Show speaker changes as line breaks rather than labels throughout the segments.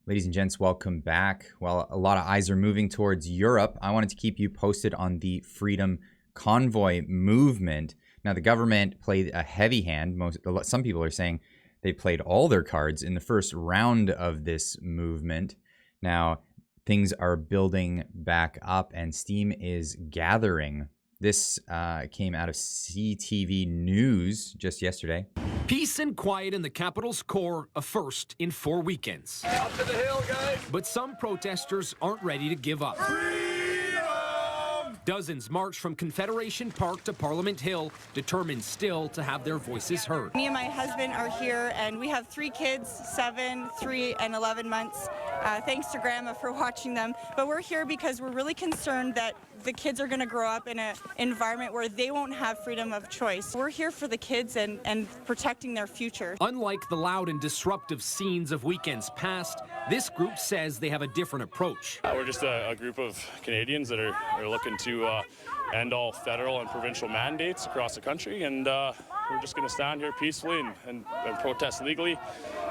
Ladies and gents, welcome back. Well, a lot of eyes are moving towards Europe. I wanted to keep you posted on the Freedom Convoy movement. Now, the government played a heavy hand. Some people are saying they played all their cards in the first round of this movement. Now, things are building back up and steam is gathering. This came out of CTV News just yesterday.
Peace and quiet in the capital's core, a first in 4 weekends.
Up to the hill, guys!
But some protesters aren't ready to give up.
Freedom!
Dozens march from Confederation Park to Parliament Hill, determined still to have their voices heard.
Me and my husband are here, and we have 3 kids, 7, 3, and 11 months. Thanks to Grandma for watching them. But we're here because we're really concerned that the kids are going to grow up in an environment where they won't have freedom of choice. We're here for the kids and protecting their future.
Unlike the loud and disruptive scenes of weekends past, this group says they have a different approach.
We're just a group of Canadians that are looking to end all federal and provincial mandates across the country, and we're just going to stand here peacefully and protest legally,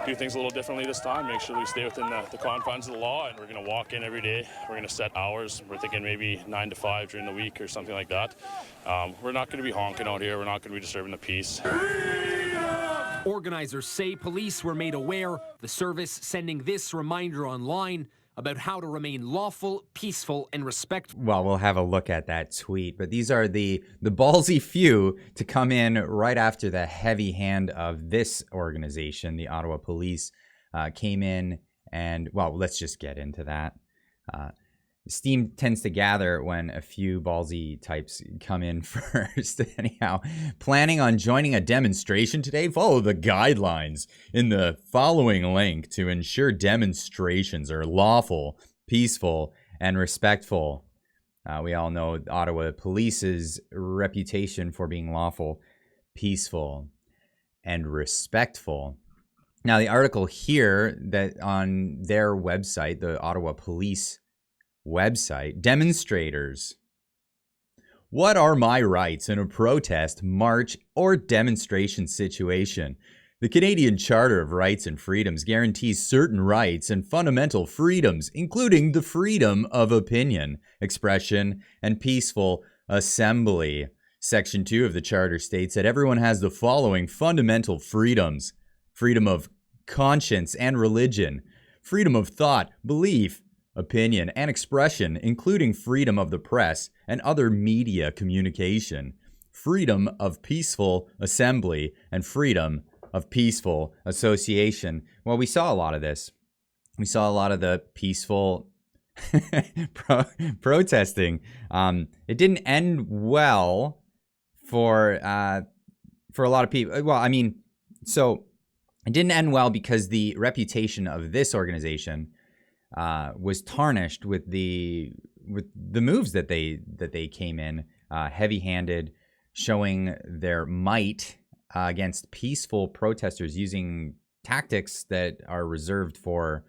do things a little differently this time, make sure we stay within the confines of the law, and we're going to walk in every day. We're going to set hours. We're thinking maybe 9 to 5 during the week or something like that. We're not going to be honking out here. We're not going to be disturbing the peace.
Organizers say police were made aware, the service sending this reminder online about how to remain lawful, peaceful, and respectful.
Well, we'll have a look at that tweet, but these are the ballsy few to come in right after the heavy hand of this organization. The Ottawa Police came in and, well, let's just get into that. Steam tends to gather when a few ballsy types come in first. Anyhow, planning on joining a demonstration today? Follow the guidelines in the following link to ensure demonstrations are lawful, peaceful, and respectful. We all know Ottawa Police's reputation for being lawful, peaceful, and respectful. Now, the article here that on their website, the Ottawa Police website, demonstrators. What are my rights in a protest, march, or demonstration situation? The Canadian Charter of Rights and Freedoms guarantees certain rights and fundamental freedoms, including the freedom of opinion, expression, and peaceful assembly. Section 2 of the Charter states that everyone has the following fundamental freedoms: freedom of conscience and religion, freedom of thought, belief, opinion, and expression, including freedom of the press and other media communication, freedom of peaceful assembly, and freedom of peaceful association. Well, we saw a lot of this. We saw a lot of the peaceful protesting. It didn't end well for a lot of people. Well, I mean, so it didn't end well because the reputation of this organization was tarnished with the moves that they came in heavy-handed, showing their might against peaceful protesters using tactics that are reserved for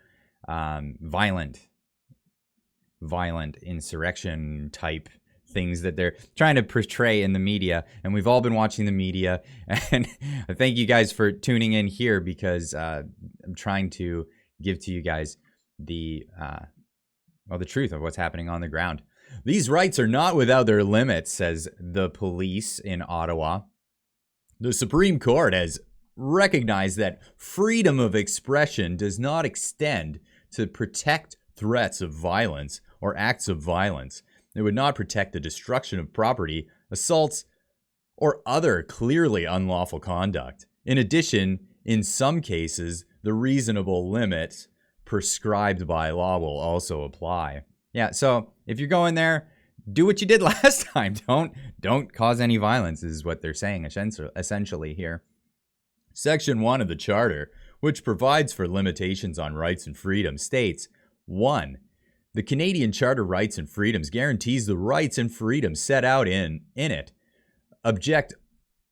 violent insurrection type things that they're trying to portray in the media. And we've all been watching the media, and I thank you guys for tuning in here because I'm trying to give to you guys the truth of what's happening on the ground. These rights are not without their limits, says the police in Ottawa. The Supreme Court has recognized that freedom of expression does not extend to protect threats of violence or acts of violence. It would not protect the destruction of property, assaults, or other clearly unlawful conduct. In addition, in some cases, the reasonable limits prescribed by law will also apply. Yeah, so if you're going there, do what you did last time. Don't cause any violence is what they're saying essentially here. Section 1 of the Charter, which provides for limitations on rights and freedoms, states, 1. The Canadian Charter of Rights and Freedoms guarantees the rights and freedoms set out in it,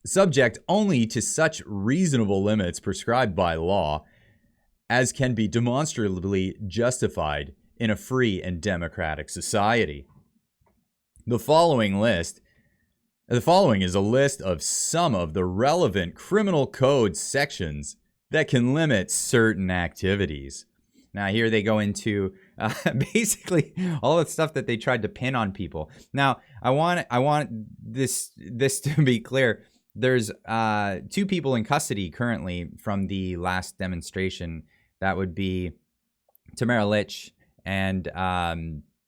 subject only to such reasonable limits prescribed by law as can be demonstrably justified in a free and democratic society. The following is a list of some of the relevant criminal code sections that can limit certain activities. Now here they go into basically all the stuff that they tried to pin on people. Now I want this to be clear. There's 2 people in custody currently from the last demonstration. That would be Tamara Litch and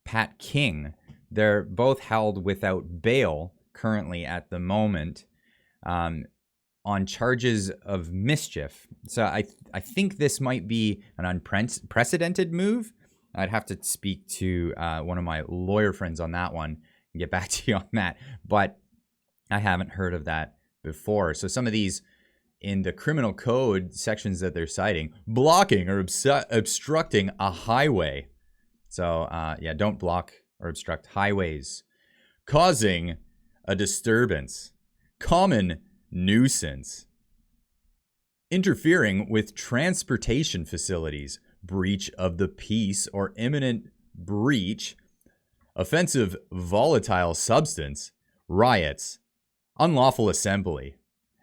Pat King. They're both held without bail currently at the moment on charges of mischief. So I think this might be an unprecedented move. I'd have to speak to one of my lawyer friends on that one and get back to you on that. But I haven't heard of that before. So some of these in the criminal code sections that they're citing, blocking or obstructing a highway. So yeah, don't block or obstruct highways. Causing a disturbance. Common nuisance. Interfering with transportation facilities. Breach of the peace or imminent breach. Offensive volatile substance. Riots. Unlawful assembly.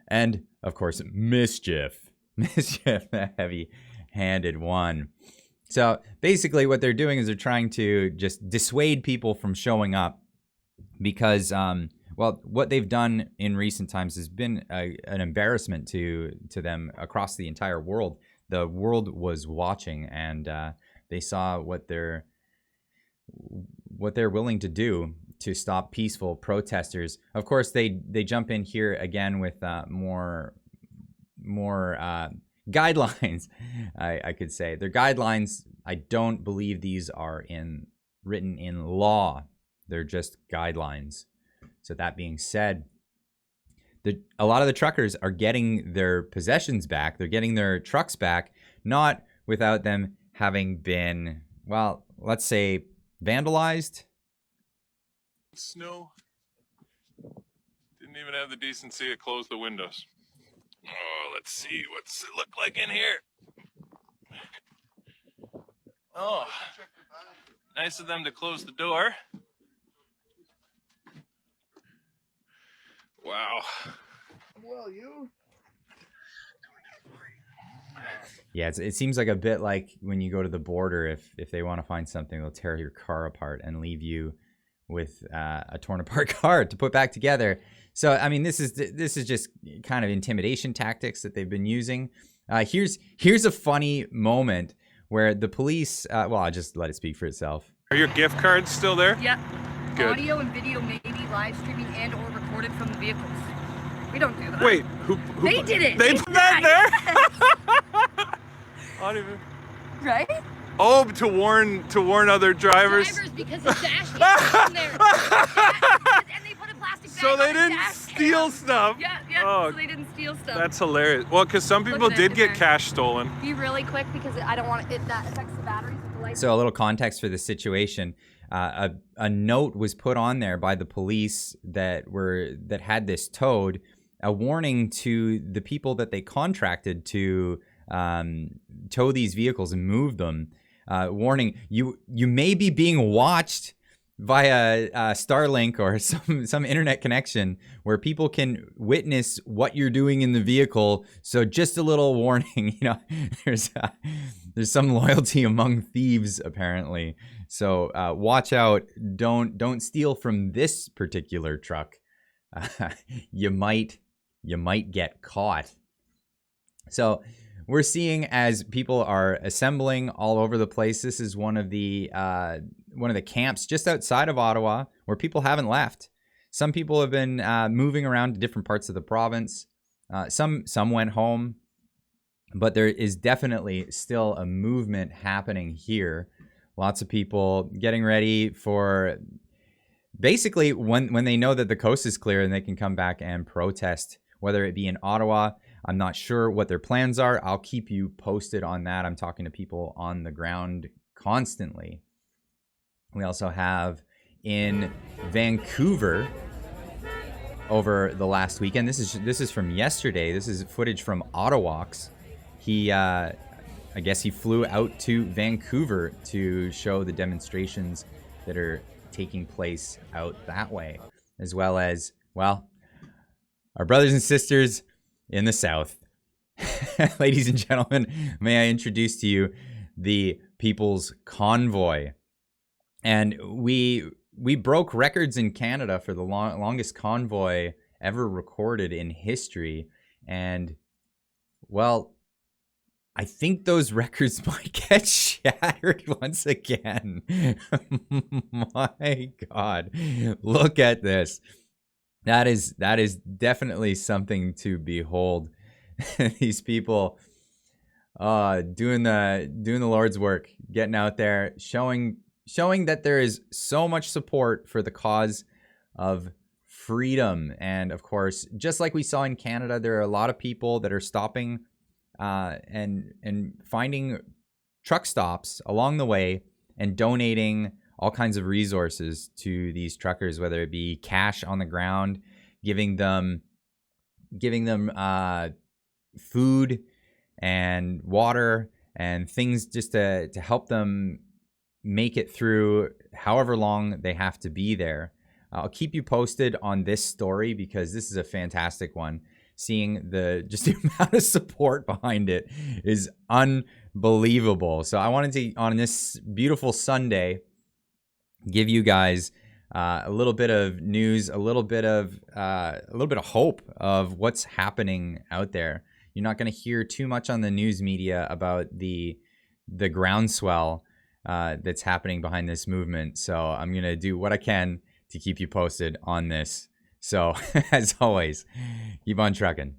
And, of course, mischief. Mischief, the heavy-handed one. So, basically, what they're doing is they're trying to just dissuade people from showing up because, well, what they've done in recent times has been an embarrassment to them across the entire world. The world was watching, and they saw what they're willing to do to stop peaceful protesters. Of course, they jump in here again with more guidelines. I could say they're guidelines. I don't believe these are written in law. They're just guidelines. So that being said, a lot of the truckers are getting their possessions back. They're getting their trucks back, not without them having been, well, let's say vandalized.
Snow. Didn't even have the decency to close the windows. Oh, let's see. What's it look like in here? Oh, nice of them to close the door. Wow.
Well, you.
Yeah, it seems like a bit like when you go to the border. If they want to find something, they'll tear your car apart and leave you with a torn apart car to put back together. So, I mean, this is just kind of intimidation tactics that they've been using. Here's a funny moment where the police, well, I'll just let it speak for itself.
Are your gift cards still there?
Yep.
Good.
Audio and video may be live streaming and or recorded from the vehicles. We don't do that.
Wait, who
They did it.
They
It's
put that
nice.
there? Audio.
Right?
Oh, to warn other drivers.
Drivers, because the dash cam in there. And they put a plastic bag
So
on
they
the
didn't
dash
steal
cam.
stuff.
Yeah,
Oh,
so they didn't steal stuff.
that's hilarious. Well, because some people
at it
did
in
get
there.
cash stolen.
Be really quick because I don't want it. That affects the batteries with the lights.
So a little context for the situation. A note was put on there by the police that had this towed, a warning to the people that they contracted to tow these vehicles and move them. Warning, you may be being watched via Starlink or some internet connection where people can witness what you're doing in the vehicle. So just a little warning, there's some loyalty among thieves apparently. So watch out! Don't steal from this particular truck. You might get caught. So we're seeing as people are assembling all over the place. This is one of the camps just outside of Ottawa where people haven't left. Some people have been moving around to different parts of the province. Some went home, but there is definitely still a movement happening here. Lots of people getting ready for basically when they know that the coast is clear and they can come back and protest, whether it be in Ottawa. I'm not sure what their plans are. I'll keep you posted on that. I'm talking to people on the ground constantly. We also have in Vancouver over the last weekend. This is from yesterday. This is footage from Ottawax. I guess he flew out to Vancouver to show the demonstrations that are taking place out that way, as well as, well, our brothers and sisters in the South. Ladies and gentlemen, may I introduce to you the People's Convoy. And we broke records in Canada for the longest convoy ever recorded in history. And, well, I think those records might get shattered once again. My God, look at this. That is definitely something to behold. These people doing the Lord's work, getting out there, showing that there is so much support for the cause of freedom. And of course, just like we saw in Canada, there are a lot of people that are stopping and finding truck stops along the way and donating all kinds of resources to these truckers, whether it be cash on the ground, giving them food and water and things just to help them make it through however long they have to be there. I'll keep you posted on this story because this is a fantastic one. Seeing the amount of support behind it is unbelievable. So I wanted to, on this beautiful Sunday, give you guys a little bit of news, a little bit of hope of what's happening out there. You're not going to hear too much on the news media about the groundswell that's happening behind this movement. So I'm going to do what I can to keep you posted on this. So as always, keep on trucking.